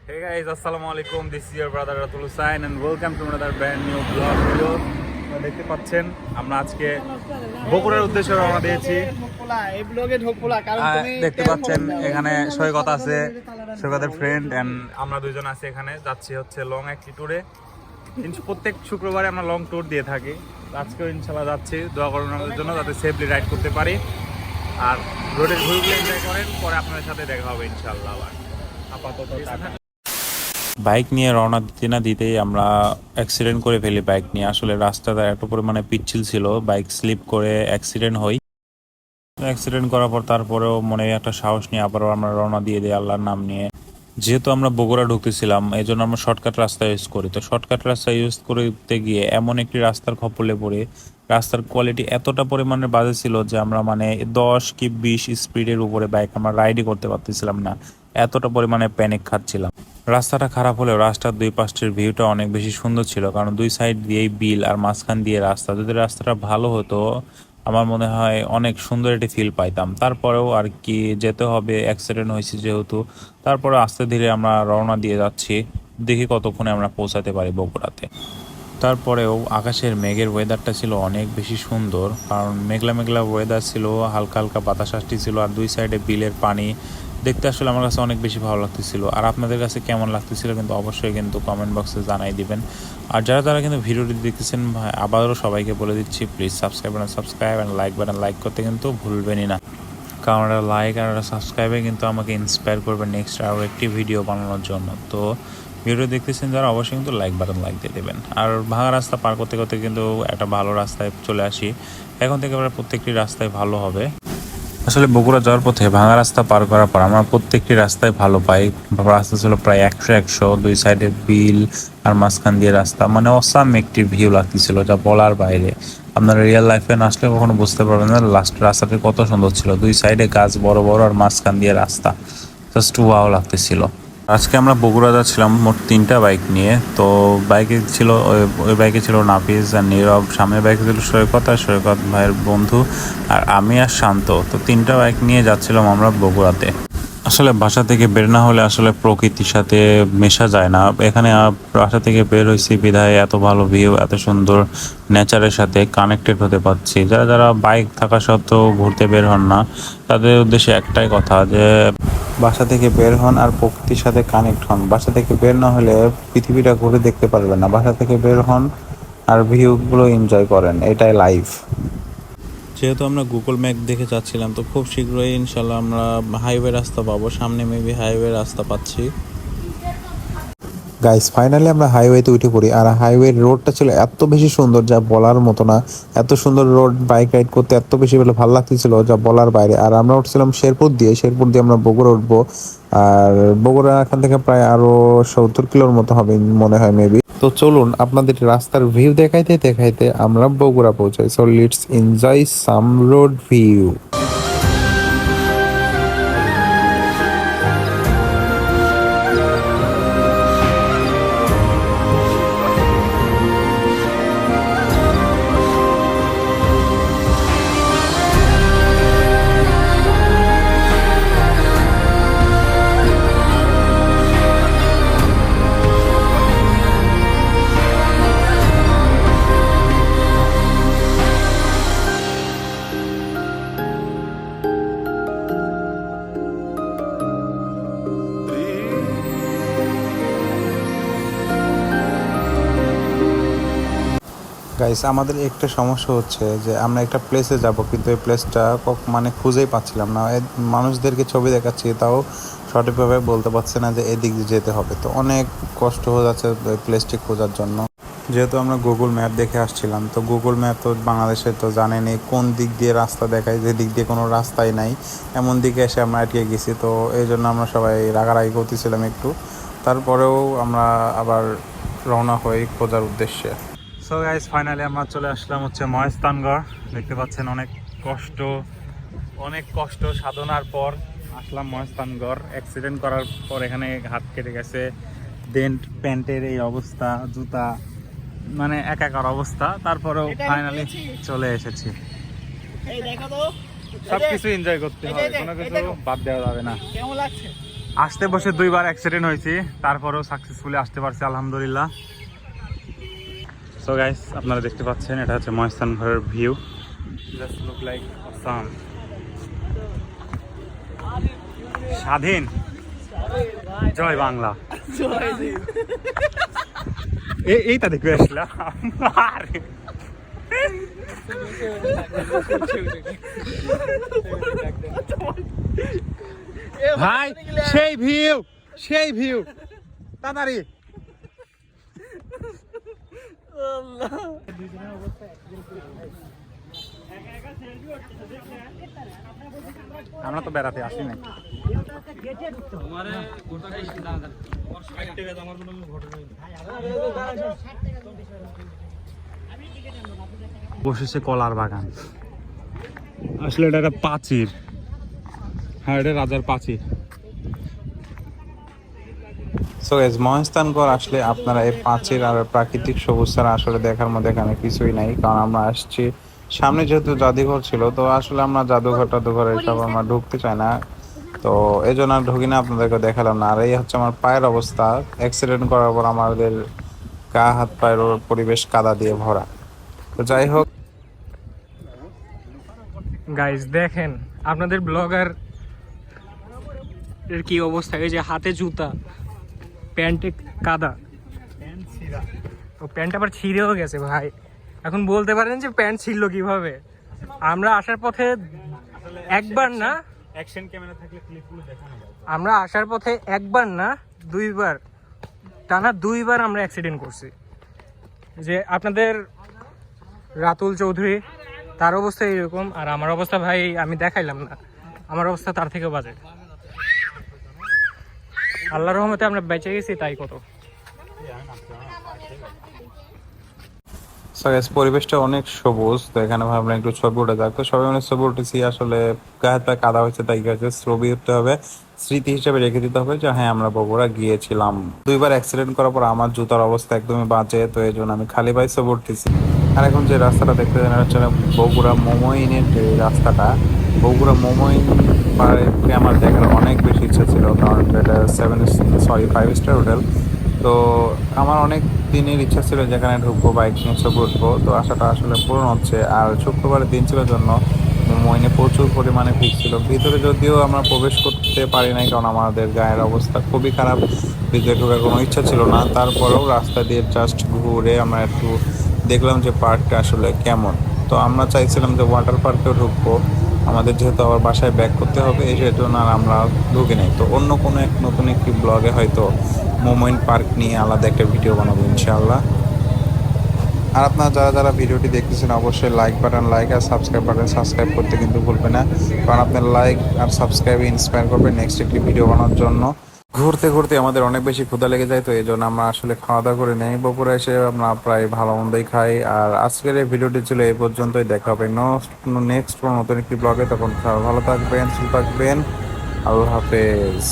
Hey guys, Assalamualaikum. This is your brother Ratul Hussain and welcome to another brand new vlog video. দেখতে পাচ্ছেন আমরা আজকে বগুড়ার উদ্দেশ্যে রওনা দিয়েছি। এই ব্লগে ঢোকপোলা কারণ তুমি দেখতে পাচ্ছেন এখানে সৈকত আছে, সৈকতের ফ্রেন্ড এন্ড আমরা দুইজন আছি এখানে যাচ্ছি হচ্ছে লং একটি ট্যুরে। প্রত্যেক শুক্রবারে আমরা লং ট্যুর দিয়ে থাকি। আজকেও ইনশাআল্লাহ যাচ্ছি, দোয়া করুন আমাদের জন্য যাতে সেফলি রাইড করতে পারি আর রোডের ভিউগুলো এনজয় করেন। পরে আপনাদের সাথে দেখা হবে ইনশাআল্লাহ। আবার আপাতত বাইক নিয়ে রওনা দিতে না দিতেই আমরা অ্যাক্সিডেন্ট করে ফেলি। বাইক নিয়ে আসলে রাস্তাটা এত পরিমাণে পিচ্ছিল ছিল, বাইক স্লিপ করে অ্যাক্সিডেন্ট হই। অ্যাক্সিডেন্ট করার পর তারপরেও মনে একটা সাহস নিয়ে আবারও আমরা রওনা দিয়ে দিই আল্লাহর নাম নিয়ে। যেহেতু আমরা বগুড়া ঢুকতেছিলাম এই জন্য আমরা শর্টকাট রাস্তা ইউজ করি। তো শর্টকাট রাস্তা ইউজ করতে গিয়ে এমন একটি রাস্তার খপ্পরে পড়ে রাস্তার কোয়ালিটি এতটা পরিমাণে বাজে ছিল যে আমরা 10 কি 20 স্পিডের উপরে বাইক আমরা রাইডই করতে পারতেছিলাম না, এতটা পরিমাণে প্যানিক খাচ্ছিলাম। রাস্তাটা খারাপ হলেও রাস্তার দুই পাশের ভিউটা অনেক বেশি সুন্দর ছিল, কারণ দুই সাইড দিয়েই বিল আর মাঝখান দিয়ে রাস্তা। যদি রাস্তাটা ভালো হতো আমার মনে হয় অনেক সুন্দর একটি ফিল পাইতাম। তারপরেও আর কি যেতে হবে, অ্যাক্সিডেন্ট হয়েছে যেহেতু। তারপরে আস্তে ধীরে আমরা রওনা দিয়ে যাচ্ছি, দেখি কতক্ষণে আমরা পৌঁছাতে পারি বগুড়াতে। তারপরেও আকাশের মেঘের ওয়েদারটা ছিল অনেক বেশি সুন্দর, কারণ মেঘলা মেঘলা ওয়েদার ছিল, হালকা হালকা বাতাস আসতেছিল আর দুই সাইডে বিলের পানি দেখতে আসলে আমার কাছে অনেক বেশি ভালো লাগতেছিল। আর আপনাদের কাছে কেমন লাগতেছিল কিন্তু অবশ্যই কিন্তু কমেন্ট বক্সে জানাই দিবেন। আর যারা কিন্তু ভিডিওটি দেখতেছেন আবারও সবাইকে বলে দিচ্ছি, প্লিজ সাবস্ক্রাইব অ্যান্ড লাইক করতে কিন্তু ভুলবেনই না, কারণ একটা লাইক আর একটা সাবস্ক্রাইবে কিন্তু আমাকে ইন্সপায়ার করবে নেক্সট আরও একটি ভিডিও বানানোর জন্য। তো ভিডিও দেখতেছেন যারা অবশ্যই কিন্তু লাইক দিয়ে দেবেন। আর ভাঙা রাস্তা পার করতে করতে কিন্তু একটা ভালো রাস্তায় চলে আসি। এখন থেকে আমরা প্রত্যেকটি রাস্তায় ভালো হবে। আসলে বগুড়া যাওয়ার পথে ভাঙা রাস্তা পার করার পর আমরা প্রত্যেকটি রাস্তায় ভালো পাই। রাস্তা ছিল প্রায় 100 দুই সাইডে বিল আর মাঝখান দিয়ে রাস্তা, অসাম একটি ভিউ লাগতেছিল যা বলার বাইরে। আপনারা রিয়েল লাইফে না আসলে কখনো বুঝতে পারবেন না লাস্ট রাস্তাটি কত সুন্দর ছিল, দুই সাইডে গাছ বড় বড় আর মাঝখান দিয়ে রাস্তা, জাস্ট ওয়াও লাগতেছিল। আজকে আমরা বগুড়া যাচ্ছিলাম মোট 3টা বাইক নিয়ে। তো বাইকে ছিল ওই বাইকে ছিল নাফিজ আর নীরব, সামনের বাইকে ছিল সৈকত আর সৈকত ভাইয়ের বন্ধু, আর আমি আর শান্ত। তো 3টা বাইক নিয়ে যাচ্ছিলাম আমরা বগুড়াতে। আসলে বাসা থেকে বের না হলে আসলে প্রকৃতির সাথে মেশা যায় না। এখানে বাসা থেকে বের হয়েছি বিধায় এত ভালো ভিউ, এত সুন্দর নেচারের সাথে কানেক্টেড হতে পারছি। যারা বাইক থাকা সত্ত্বেও ঘুরতে বের হন না, তাদের উদ্দেশ্যে একটাই কথা যে বাসা থেকে বের হন আর প্রকৃতির সাথে কানেক্ট হন। বাসা থেকে বের না হলে পৃথিবীটা ঘুরে দেখতে পারবেন না। বাসা থেকে বের হন আর ভিউগুলো এনজয় করেন, এটাই লাইফ। যেহেতু আমরা গুগল ম্যাপ দেখে যাচ্ছিলাম, তো খুব শীঘ্রই ইনশাল্লাহ আমরা হাইওয়ে রাস্তা পাবো, সামনে মেবি হাইওয়ে রাস্তা পাচ্ছি। গাইস ফাইনালি আমরা হাইওয়েতে উঠে পড়ি। আর হাইওয়ে রোডটা ছিল এত বেশি সুন্দর যা বলার মতো না। এত সুন্দর রোড, বাইক রাইড করতে এত বেশি ভালো লাগতেছিল যা বলার বাইরে। আর আমরা উঠছিলাম শেরপুর দিয়ে আমরা বগুড়া উঠবো। আর বগুড়া এখান থেকে প্রায় আরো 70 কিলোর মতো হবে মনে হয় মেবি। তো চলুন আপনাদের রাস্তার ভিউ দেখাইতে আমরা বগুড়া পৌঁছাই। So let's enjoy some road view. Guys আমাদের একটা সমস্যা হচ্ছে যে আমরা একটা প্লেসে যাব, কিন্তু এই প্লেসটা খুঁজেই পাচ্ছিলাম না। মানুষদেরকে ছবি দেখাচ্ছি তাও সঠিকভাবে বলতে পারছে না যে এদিক দিয়ে যেতে হবে। তো অনেক কষ্ট হয়ে যাচ্ছে এই প্লেসটি খোঁজার জন্য। যেহেতু আমরা গুগল ম্যাপ দেখে আসছিলাম, তো গুগল ম্যাপ তো বাংলাদেশে তো জানেনি কোন দিক দিয়ে রাস্তা দেখায়, যে দিক দিয়ে কোনো রাস্তাই নাই এমন দিকে এসে আমরা আটকে গেছি। তো এই জন্য আমরা সবাই রাগারাগি করতেছিলাম একটু। তারপরেও আমরা আবার রওনা হই খোঁজার উদ্দেশ্যে। সো গাইস ফাইনালি আমরা চলে আসলাম হচ্ছে মহেস্তানগড়। দেখতে পাচ্ছেন অনেক কষ্ট সাধনার পর আসলাম মহেস্তানগড়। অ্যাক্সিডেন্ট করার পর এখানে হাত কেটে গেছে, ডেন্ট, প্যান্টের এই অবস্থা, জুতা একাকার অবস্থা। তারপরেও ফাইনালি চলে এসেছি। সবকিছু এনজয় করতে হবে, কোনো কিছু বাদ দেওয়া যাবে না। কেমন লাগছে? আসতে বসে 2বার অ্যাক্সিডেন্ট হয়েছে, তারপরেও সাকসেসফুলি আসতে পারছি আলহামদুলিল্লাহ। সো গাইস, আপনারা দেখতে পাচ্ছেন এটা হচ্ছে মহেস্থান ঘরের view. Just look like awesome. স্বাধীন, জয় বাংলা। এইটা দেখবে আসলাম। ভাই সেই ভিউ, সেই ভিউ তাড়াতাড়ি। আমরা তো বেড়াতে আসি না। বসেছে কলার বাগান। আসলে এটা একটা প্রাচীর, হ্যাঁ এটা রাজার প্রাচীর। সো গাইস, মহেস্থানগড় আসলে আপনারা এই প্রাচীর আর প্রাকৃতিক সবুজ ছাড়া আসলে দেখার মধ্যে এখানে কিছুই নাই। কারণ আমরা আসছি সামনে, যেহেতু জাদুঘর ছিল, তো আসলে আমরা জাদুঘর এসব আমরা ঢুকতে চাই না, তো এই জন্য আর ঢুকি না, আপনাদেরকে দেখালাম না। আর এই হচ্ছে আমার পায়ের অবস্থা, অ্যাক্সিডেন্ট করার পর আমাদের গা হাত পায়ের পরিবেশ কাদা দিয়ে ভরা। তো যাই হোক গাইস, দেখেন আপনাদের ব্লগার এর কি অবস্থা। এই যে হাতে জুতা, প্যান্টে কাদা, ও প্যান্ট আবার ছিঁড়েও গেছে ভাই। এখন বলতে পারেন যে প্যান্ট ছিঁড়লো কিভাবে। আমরা আসার পথে একবার না, অ্যাকশন ক্যামেরা থাকলে ক্লিপগুলো দেখানো যায়। আমরা আসার পথে একবার না 2বার, টানা 2বার আমরা অ্যাক্সিডেন্ট করছি। যে আপনাদের রাতুল চৌধুরী, তার অবস্থা এরকম, আর আমার অবস্থা ভাই আমি দেখাইলাম না, আমার অবস্থা তার থেকেও বাজে। আল্লাহর রহমতে আমরা বেঁচে গেছি, তাই কত। সো গাইস, পরিবেশটা অনেক সবুজ, তো এখানে ভাবলাম একটু ছবি উঠে যাক। তো সবাই মানে ছবি উঠেছি, আসলে গায়ে হাত পায়ে কাদা হয়েছে, তাই গেছে ছবি উঠতে হবে, স্মৃতি হিসেবে রেখে দিতে হবে যে হ্যাঁ আমরা বগুড়া গিয়েছিলাম। 2বার অ্যাক্সিডেন্ট করার পর আমার জুতার অবস্থা একদমই বাজে, তো এই জন্য আমি খালি পায়ে ছবি উঠতেছি। আর এখন যে রাস্তাটা দেখতে দেন হচ্ছে বগুড়া মোমোইনের যে রাস্তাটা, বগুড়া মোমোইন পার্কে আমার দেখার অনেক বেশি ইচ্ছা ছিল, কারণ এটা 5 স্টার হোটেল। তো আমার অনেক দিনের ইচ্ছা ছিল যেখানে ঢুকবো, বাইক নিয়ে ছবি উঠবো, তো আশাটা আসলে পূরণ হচ্ছে। আর শুক্রবারের দিন ছিল জন্য মোমোইনে প্রচুর পরিমাণে ভিড় ছিল। ভিতরে যদিও আমরা প্রবেশ করতে পারি নাই, কারণ আমাদের গায়ের অবস্থা খুবই খারাপ, ভিতরে ঢোকার কোনো ইচ্ছা ছিল না। তারপরেও রাস্তা দিয়ে জাস্ট ঘুরে আমরা একটু দেখলাম যে পার্কটা আসলে কেমন। তো আমরা চাইছিলাম যে ওয়াটার পার্কেও ঢুকবো, আমাদের যেহেতু আবার বাসায় ব্যাক করতে হবে, এই জন্য আর আমরা ঢুকি নাই। তো অন্য কোনো এক নতুন একটি ব্লগে হয়তো মোমোইন পার্ক নিয়ে আলাদা একটা ভিডিও বানাবো ইনশাআল্লাহ। আর আপনারা যারা যারা ভিডিওটি দেখতেছেন অবশ্যই লাইক আর সাবস্ক্রাইব করতে কিন্তু ভুলবেন না, কারণ আপনার লাইক আর সাবস্ক্রাইব ইন্সপায়ার করবে নেক্সট একটি ভিডিও বানানোর জন্য। ঘুরতে ঘুরতে আমাদের অনেক বেশি ক্ষুধা লেগে যায়, তো এই জন্য আমরা আসলে খাওয়া দাওয়া করে নেই। বগুড়া এসে আমরা প্রায় ভালো মন্দই খাই। আর আজকের এই ভিডিওটি ছিল এই পর্যন্তই, দেখা হবে নেক্সট কোনো নতুন একটি ব্লগে। তখন ভালো থাকবেন, সুস্থ থাকবেন, আল্লাহ হাফেজ।